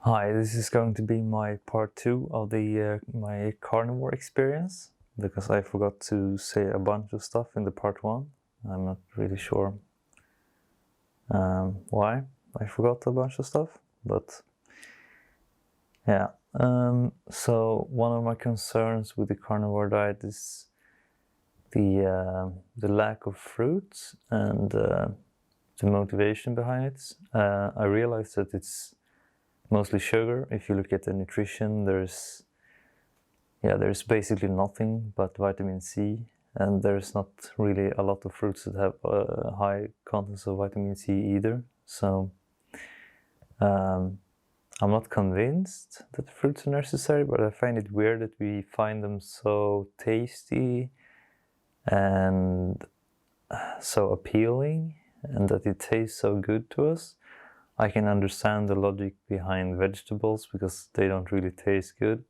Hi, this is going to be my part 2 of the my carnivore experience because I forgot to say a bunch of stuff in the part 1. I'm not really sure why I forgot a bunch of stuff, but yeah. So one of my concerns with the carnivore diet is the lack of fruits and the motivation behind it. I realized that it's mostly sugar. If you look at the nutrition, there's basically nothing but vitamin C, and there's not really a lot of fruits that have high contents of vitamin C either. So I'm not convinced that fruits are necessary, but I find it weird that we find them so tasty and so appealing, and that it tastes so good to us. I can understand the logic behind vegetables because they don't really taste good.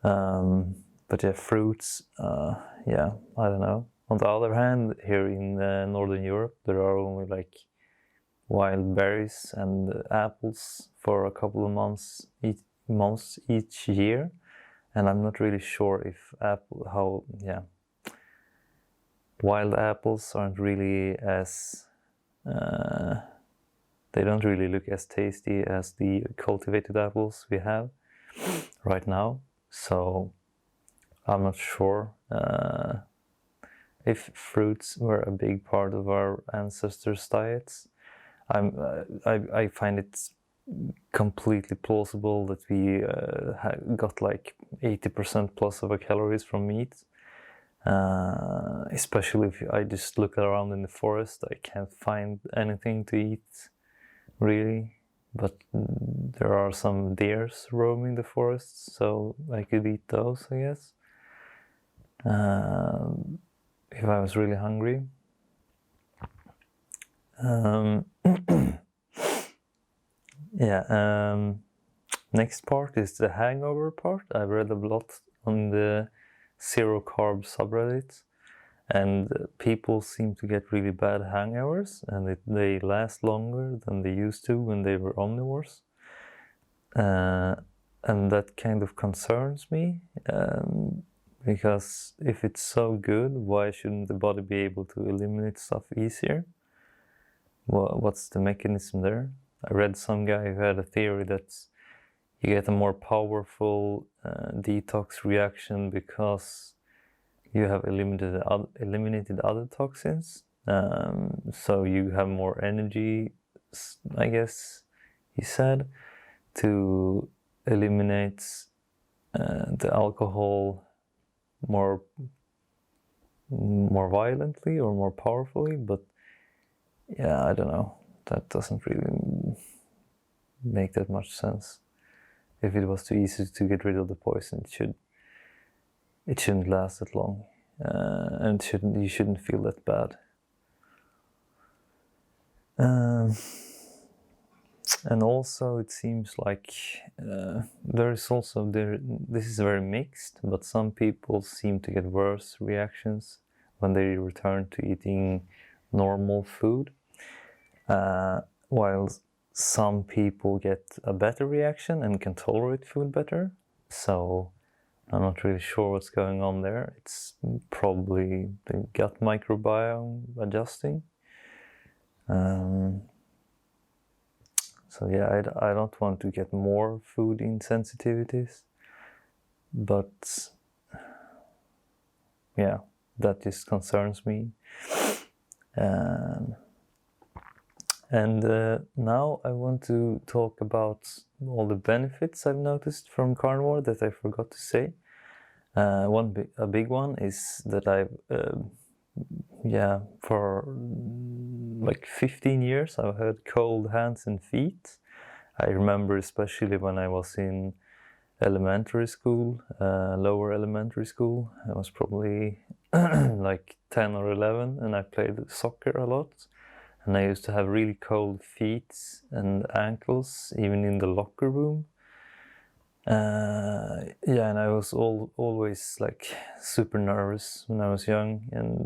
But yeah, fruits, yeah, I don't know. On the other hand, here in Northern Europe, there are only like wild berries and apples for a couple of months each year, and I'm not really sure if wild apples aren't really as they don't really look as tasty as the cultivated apples we have right now. So I'm not sure if fruits were a big part of our ancestors' diets. I find it completely plausible that we got like 80% plus of our calories from meat. Especially if I just look around in the forest, I can't find anything to eat, really. But there are some deers roaming the forest, so I could eat those, I guess. If I was really hungry. Yeah. Next part is the hangover part. I've read a lot on the zero carb subreddit, and people seem to get really bad hangovers, and they last longer than they used to when they were omnivores. And that kind of concerns me, because if it's so good, why shouldn't the body be able to eliminate stuff easier? What's the mechanism there? I read some guy who had a theory that you get a more powerful detox reaction because you have eliminated other toxins. So you have more energy, I guess he said, to eliminate the alcohol more violently or more powerfully. But yeah, I don't know. That doesn't really make that much sense. If it was too easy to get rid of the poison, it shouldn't last that long, and you shouldn't feel that bad. And also, it seems like this is very mixed, but some people seem to get worse reactions when they return to eating normal food, while some people get a better reaction and can tolerate food better. So I'm not really sure what's going on there. It's probably the gut microbiome adjusting. So yeah, I don't want to get more food insensitivities, but yeah, that just concerns me. And now I want to talk about all the benefits I've noticed from carnivore that I forgot to say. A big one is that I've for like 15 years I've had cold hands and feet. I remember especially when I was in elementary school, lower elementary school. I was probably like 10 or 11, and I played soccer a lot. And I used to have really cold feet and ankles, even in the locker room. Yeah, and I was always like super nervous when I was young, and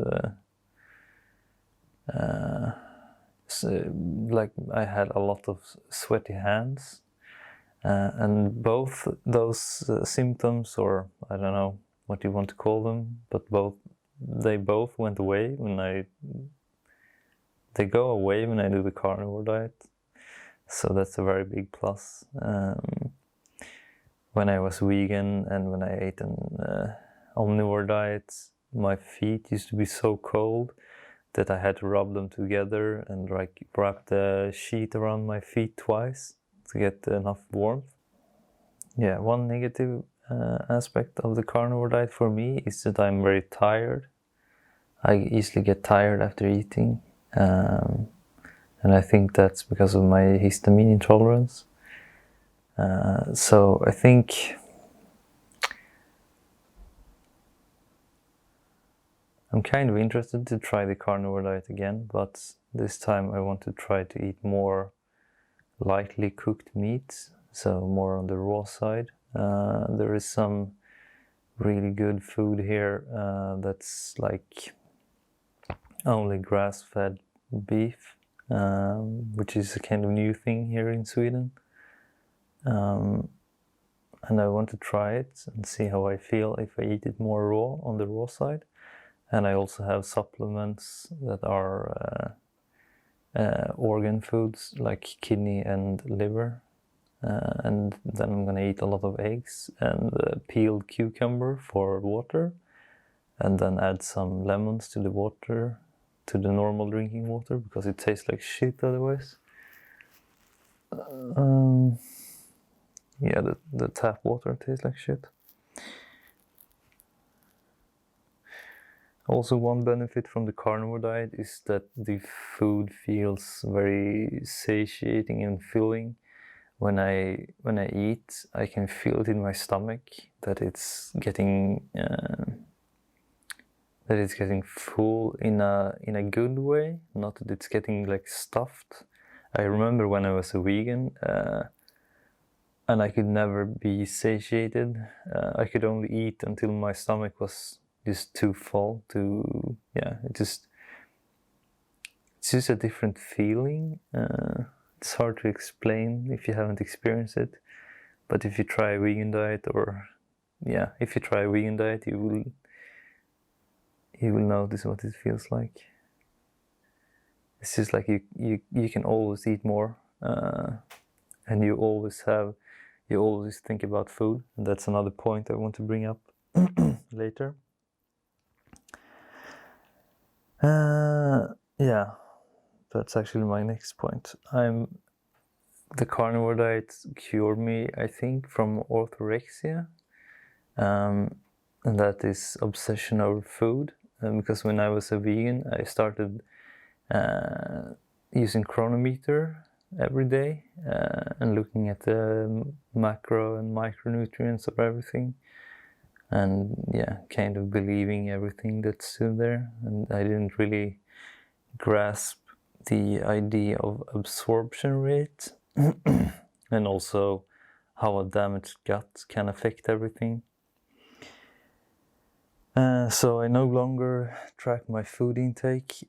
so, like I had a lot of sweaty hands, And both those symptoms, or I don't know what you want to call them, but they both went away they go away when I do the carnivore diet. So that's a very big plus. When I was vegan and when I ate an omnivore diet, my feet used to be so cold that I had to rub them together and like wrap the sheet around my feet twice to get enough warmth. Yeah, one negative aspect of the carnivore diet for me is that I'm very tired. I easily get tired after eating, and I think that's because of my histamine intolerance. So I think I'm kind of interested to try the carnivore diet again, but this time I want to try to eat more lightly cooked meats, so more on the raw side. There is some really good food here that's like only grass-fed beef, which is a kind of new thing here in Sweden. And I want to try it and see how I feel if I eat it more raw, on the raw side. And I also have supplements that are organ foods like kidney and liver. And then I'm gonna eat a lot of eggs and peeled cucumber for water, and then add some lemons to the water, to the normal drinking water, because it tastes like shit otherwise. Yeah, the tap water tastes like shit. Also, one benefit from the carnivore diet is that the food feels very satiating and filling. When I eat, I can feel it in my stomach that it's getting full in a good way, not that it's getting like stuffed. I remember when I was a vegan, and I could never be satiated. I could only eat until my stomach was just too full. It's just a different feeling. It's hard to explain if you haven't experienced it. But if you try a vegan diet, you will notice what it feels like. It's just like you can always eat more, and you always think about food, and that's another point I want to bring up later. Yeah, that's actually my next point. The carnivore diet cured me, I think, from orthorexia, and that is obsession over food. Because when I was a vegan, I started using chronometer every day and looking at the macro and micronutrients of everything, and kind of believing everything that's in there. And I didn't really grasp the idea of absorption rate and also how a damaged gut can affect everything. So I no longer track my food intake,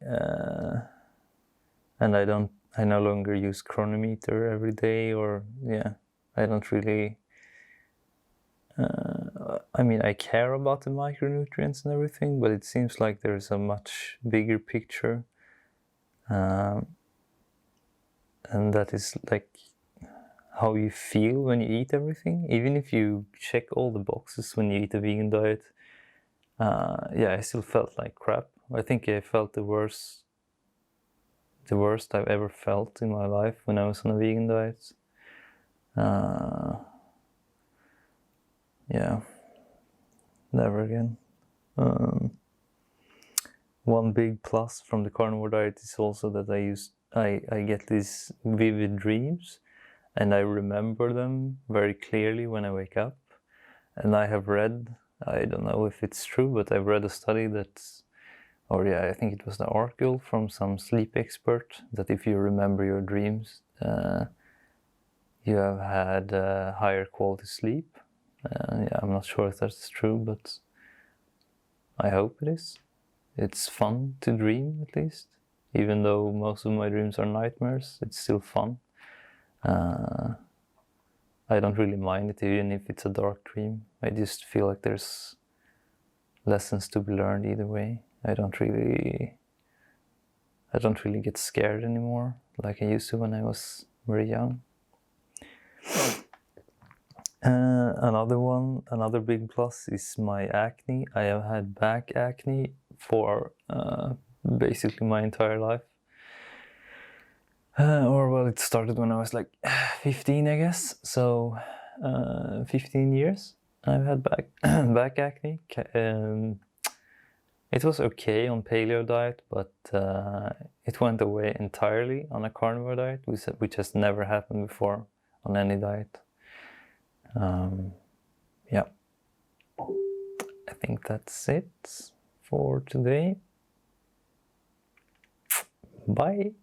and I no longer use chronometer every day, I don't really. I care about the micronutrients and everything, but it seems like there's a much bigger picture, and that is like how you feel when you eat everything. Even if you check all the boxes when you eat a vegan diet, I still felt like crap. I think I felt the worst I've ever felt in my life when I was on a vegan diet. Never again. One big plus from the carnivore diet is also that I get these vivid dreams, and I remember them very clearly when I wake up. And I have read, I don't know if it's true, but I've read a study I think it was the article from some sleep expert, that if you remember your dreams, you have had higher quality sleep. I'm not sure if that's true, but I hope it is. It's fun to dream, at least. Even though most of my dreams are nightmares, it's still fun. I don't really mind it, even if it's a dark dream. I just feel like there's lessons to be learned either way. I don't really get scared anymore like I used to when I was very young. Another big plus is my acne. I have had back acne for basically my entire life. Or well, it started when I was like 15, I guess. So 15 years I've had back acne. It was okay on paleo diet, but it went away entirely on a carnivore diet, which has never happened before on any diet. Yeah, I think that's it for today. Bye.